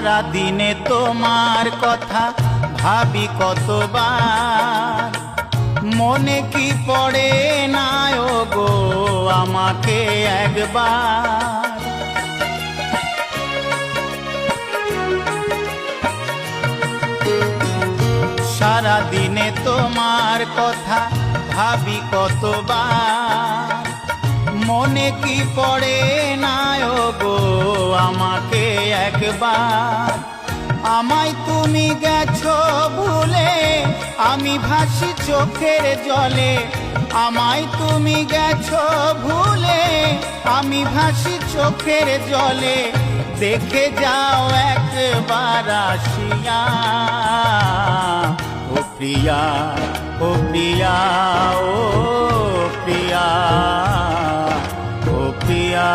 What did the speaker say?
সারা দিনে তোমার কথা ভাবি কতবার, মনে কি পড়ে না গো আমাকে একবার। সারা দিনে তোমার কথা ভাবি কতবার, মনে কি পড়ে না গো আমাকে একবার। আমায় তুমি গেছো ভুলে, আমি ভাসি চোখের জলে। আমায় তুমি গেছো ভুলে, আমি ভাসি চোখের জলে। দেখে যাও একবার আসিয়া, ও প্রিয়া, ও প্রিয়া, ও প্রিয়া, ও প্রিয়া।